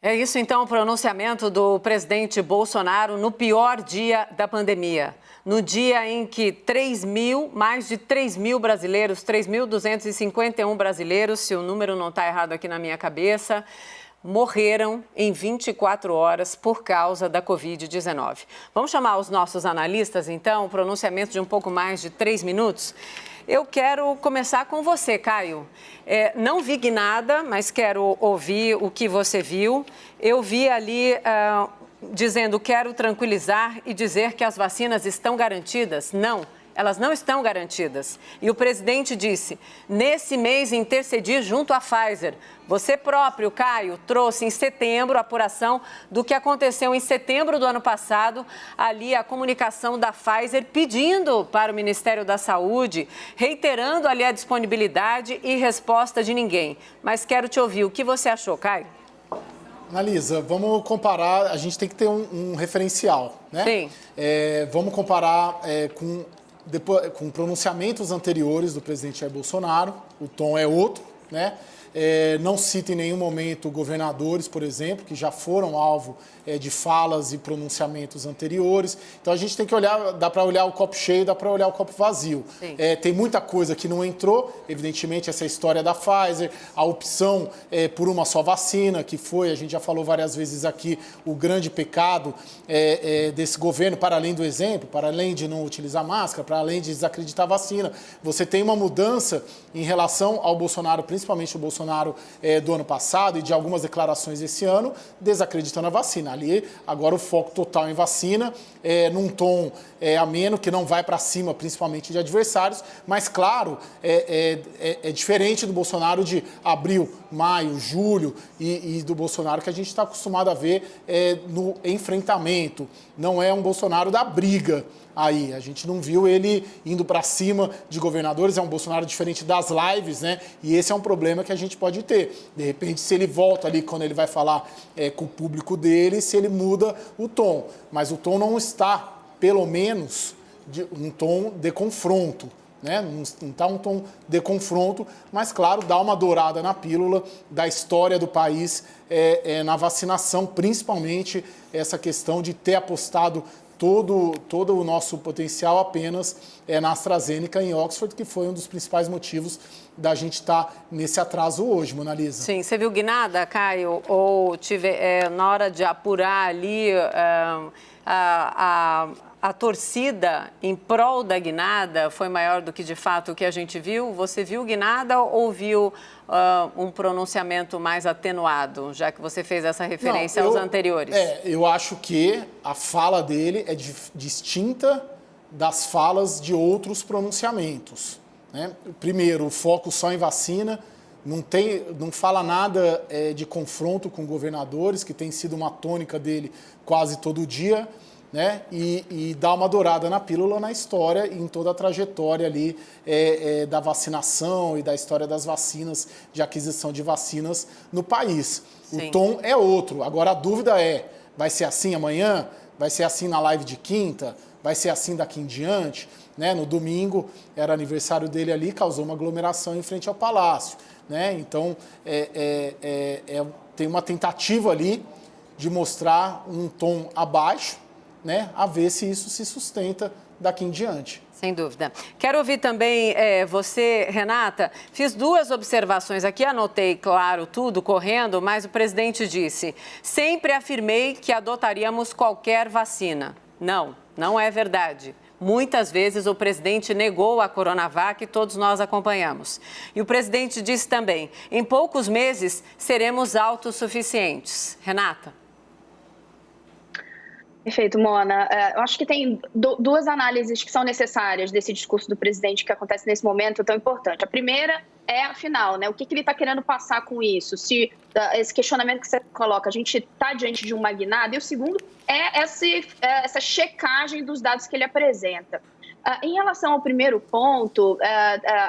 É isso, então, o pronunciamento do presidente Bolsonaro no pior dia da pandemia. No dia em que mais de 3 mil brasileiros, 3.251 brasileiros, se o número não está errado aqui na minha cabeça, morreram em 24 horas por causa da Covid-19. Vamos chamar os nossos analistas, então, o pronunciamento de um pouco mais de 3 minutos. Eu quero começar com você, Caio. Não vi nada, mas quero ouvir o que você viu. Eu vi ali dizendo, quero tranquilizar e dizer que as vacinas estão garantidas. Não, elas não estão garantidas. E o presidente disse, nesse mês intercedi junto à Pfizer. Você próprio, Caio, trouxe em setembro a apuração do que aconteceu em setembro do ano passado, ali a comunicação da Pfizer pedindo para o Ministério da Saúde, reiterando ali a disponibilidade e resposta de ninguém. Mas quero te ouvir, o que você achou, Caio? Analisa, vamos comparar, a gente tem que ter um referencial, né? Sim. Vamos comparar com pronunciamentos anteriores do presidente Jair Bolsonaro, o tom é outro, né? Não cita em nenhum momento governadores, por exemplo, que já foram alvo de falas e pronunciamentos anteriores. Então a gente tem que olhar, dá para olhar o copo cheio, dá para olhar o copo vazio. Tem muita coisa que não entrou, evidentemente essa história da Pfizer, a opção por uma só vacina, que foi, a gente já falou várias vezes aqui, o grande pecado desse governo, para além do exemplo, para além de não utilizar máscara, para além de desacreditar a vacina. Você tem uma mudança em relação ao Bolsonaro, principalmente o Bolsonaro do ano passado e de algumas declarações esse ano, desacreditando a vacina. Ali, agora o foco total em vacina, num tom ameno, que não vai para cima, principalmente de adversários, mas, claro, é diferente do Bolsonaro de abril, maio, julho e do Bolsonaro que a gente está acostumado a ver no enfrentamento. Não é um Bolsonaro da briga. Aí, a gente não viu ele indo para cima de governadores, é um Bolsonaro diferente das lives, né? E esse é um problema que a gente pode ter. De repente, se ele volta ali, quando ele vai falar com o público dele, se ele muda o tom. Mas o tom não está, pelo menos, um tom de confronto, né? Não está um tom de confronto, mas, claro, dá uma dourada na pílula da história do país na vacinação, principalmente essa questão de ter apostado todo o nosso potencial apenas na AstraZeneca em Oxford, que foi um dos principais motivos da gente estar nesse atraso hoje, Mona Lisa. Sim, você viu guinada, Caio? Ou na hora de apurar ali a torcida em prol da guinada foi maior do que, de fato, o que a gente viu? Você viu guinada ou viu um pronunciamento mais atenuado, já que você fez essa referência aos anteriores? Eu acho que a fala dele é distinta das falas de outros pronunciamentos, né? Primeiro, o foco só em vacina, não fala nada de confronto com governadores, que tem sido uma tônica dele quase todo dia, né? E dá uma dourada na pílula na história e em toda a trajetória ali da vacinação e da história das vacinas, de aquisição de vacinas no país. Sim. O tom é outro. Agora a dúvida vai ser assim amanhã? Vai ser assim na live de quinta? Vai ser assim daqui em diante? Né? No domingo era aniversário dele ali, causou uma aglomeração em frente ao Palácio, né? Então tem uma tentativa ali de mostrar um tom abaixo, né, a ver se isso se sustenta daqui em diante. Sem dúvida. Quero ouvir também você, Renata. Fiz 2 observações aqui, anotei, claro, tudo correndo, mas o presidente disse, sempre afirmei que adotaríamos qualquer vacina. Não é verdade. Muitas vezes o presidente negou a Coronavac e todos nós acompanhamos. E o presidente disse também, em poucos meses seremos autossuficientes. Renata. Perfeito, Mona. Eu acho que tem 2 análises que são necessárias desse discurso do presidente que acontece nesse momento tão importante. A primeira afinal, né, o que ele está querendo passar com isso? Se esse questionamento que você coloca, a gente está diante de uma guinada, e o segundo essa checagem dos dados que ele apresenta. Em relação ao primeiro ponto,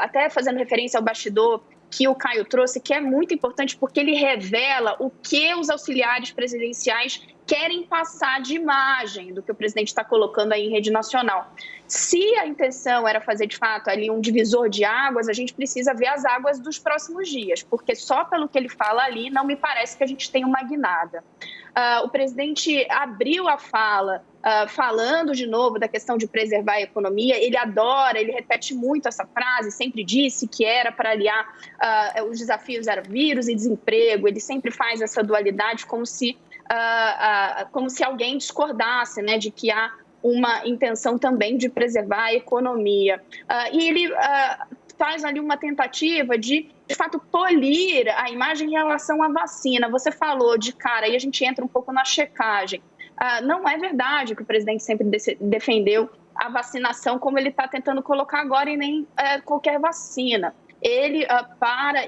até fazendo referência ao bastidor que o Caio trouxe, que é muito importante porque ele revela o que os auxiliares presidenciais querem passar de imagem do que o presidente está colocando aí em rede nacional. Se a intenção era fazer, de fato, ali um divisor de águas, a gente precisa ver as águas dos próximos dias, porque só pelo que ele fala ali, não me parece que a gente tem uma guinada. O presidente abriu a fala falando de novo da questão de preservar a economia. Ele adora, ele repete muito essa frase, sempre disse que era para aliar os desafios eram vírus e desemprego. Ele sempre faz essa dualidade como se alguém discordasse, né, de que há uma intenção também de preservar a economia. E ele faz ali uma tentativa de fato, polir a imagem em relação à vacina. Você falou de cara, aí a gente entra um pouco na checagem. Não é verdade que o presidente sempre defendeu a vacinação como ele está tentando colocar agora e nem qualquer vacina. Ele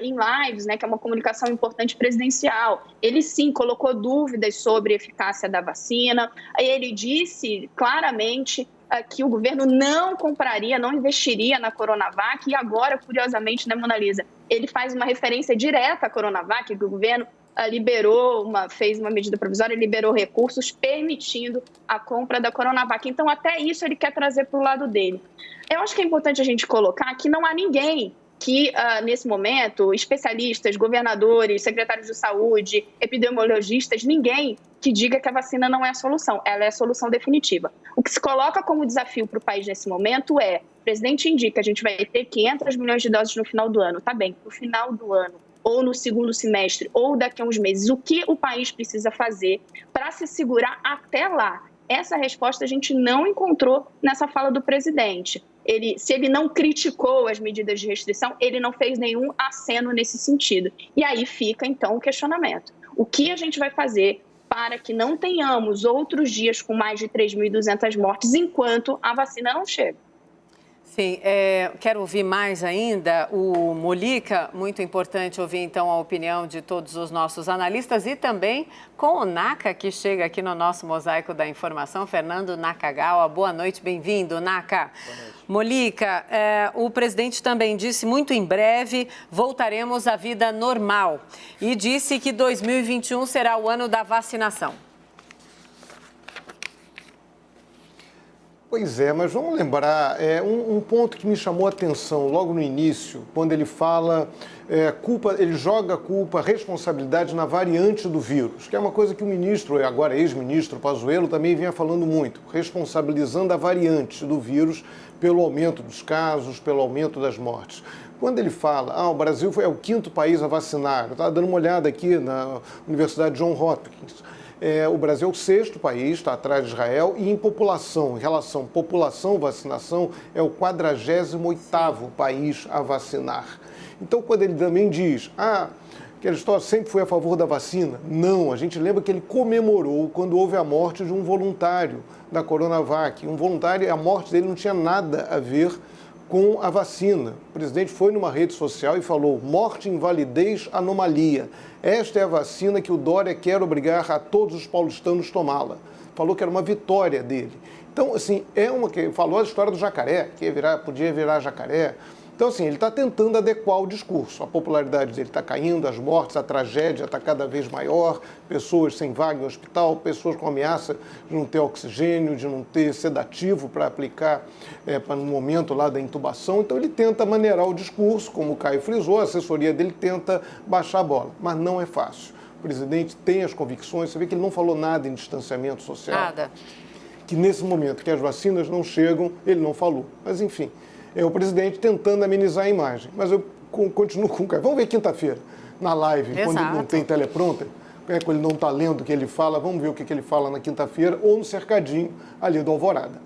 em lives, né, que é uma comunicação importante presidencial, ele sim colocou dúvidas sobre a eficácia da vacina. Ele disse claramente que o governo não compraria, não investiria na Coronavac, e agora, curiosamente, né, Mona Lisa, ele faz uma referência direta à Coronavac, que o governo fez uma medida provisória, liberou recursos permitindo a compra da Coronavac. Então, até isso ele quer trazer para o lado dele. Eu acho que é importante a gente colocar que não há ninguém que, nesse momento, especialistas, governadores, secretários de saúde, epidemiologistas, ninguém que diga que a vacina não é a solução. Ela é a solução definitiva. O que se coloca como desafio para o país nesse momento o presidente indica que a gente vai ter 500 milhões de doses no final do ano. Tá bem, no final do ano, ou no segundo semestre, ou daqui a uns meses. O que o país precisa fazer para se segurar até lá? Essa resposta a gente não encontrou nessa fala do presidente. Se ele não criticou as medidas de restrição, ele não fez nenhum aceno nesse sentido. E aí fica, então, o questionamento. O que a gente vai fazer para que não tenhamos outros dias com mais de 3.200 mortes enquanto a vacina não chega? Sim, quero ouvir mais ainda o Molica, muito importante ouvir então a opinião de todos os nossos analistas e também com o Naka, que chega aqui no nosso Mosaico da Informação, Fernando Nakagawa. Boa noite, bem-vindo, Naka. Boa noite. Molica, o presidente também disse muito em breve voltaremos à vida normal e disse que 2021 será o ano da vacinação. Pois é, mas vamos lembrar, um ponto que me chamou a atenção logo no início, quando ele fala, ele joga a culpa, a responsabilidade na variante do vírus, que é uma coisa que o ministro, agora ex-ministro Pazuello, também vinha falando muito, responsabilizando a variante do vírus pelo aumento dos casos, pelo aumento das mortes. Quando ele fala, o Brasil é o 5º país a vacinar, eu estava dando uma olhada aqui na Universidade Johns Hopkins, o Brasil é o 6º país, está atrás de Israel, e em população, em relação população-vacinação, é o 48º país a vacinar. Então, quando ele também diz, aquela história sempre foi a favor da vacina, não, a gente lembra que ele comemorou quando houve a morte de um voluntário da Coronavac. Um voluntário, a morte dele não tinha nada a ver com a vacina. O presidente foi numa rede social e falou, morte, invalidez, anomalia. Esta é a vacina que o Dória quer obrigar a todos os paulistanos a tomá-la. Falou que era uma vitória dele. Então, assim, falou a história do jacaré, que podia virar jacaré. Então, assim, ele está tentando adequar o discurso. A popularidade dele está caindo, as mortes, a tragédia está cada vez maior, pessoas sem vaga em hospital, pessoas com ameaça de não ter oxigênio, de não ter sedativo para aplicar no momento lá da intubação. Então, ele tenta maneirar o discurso, como o Caio frisou, a assessoria dele tenta baixar a bola, mas não é fácil. O presidente tem as convicções, você vê que ele não falou nada em distanciamento social. Nada. Que nesse momento que as vacinas não chegam, ele não falou. Mas, enfim, é o presidente tentando amenizar a imagem. Mas eu continuo com o Caio. Vamos ver quinta-feira, na live, Exato. Quando ele não tem teleprompter, quando ele não está lendo o que ele fala, vamos ver o que ele fala na quinta-feira, ou no cercadinho ali do Alvorada.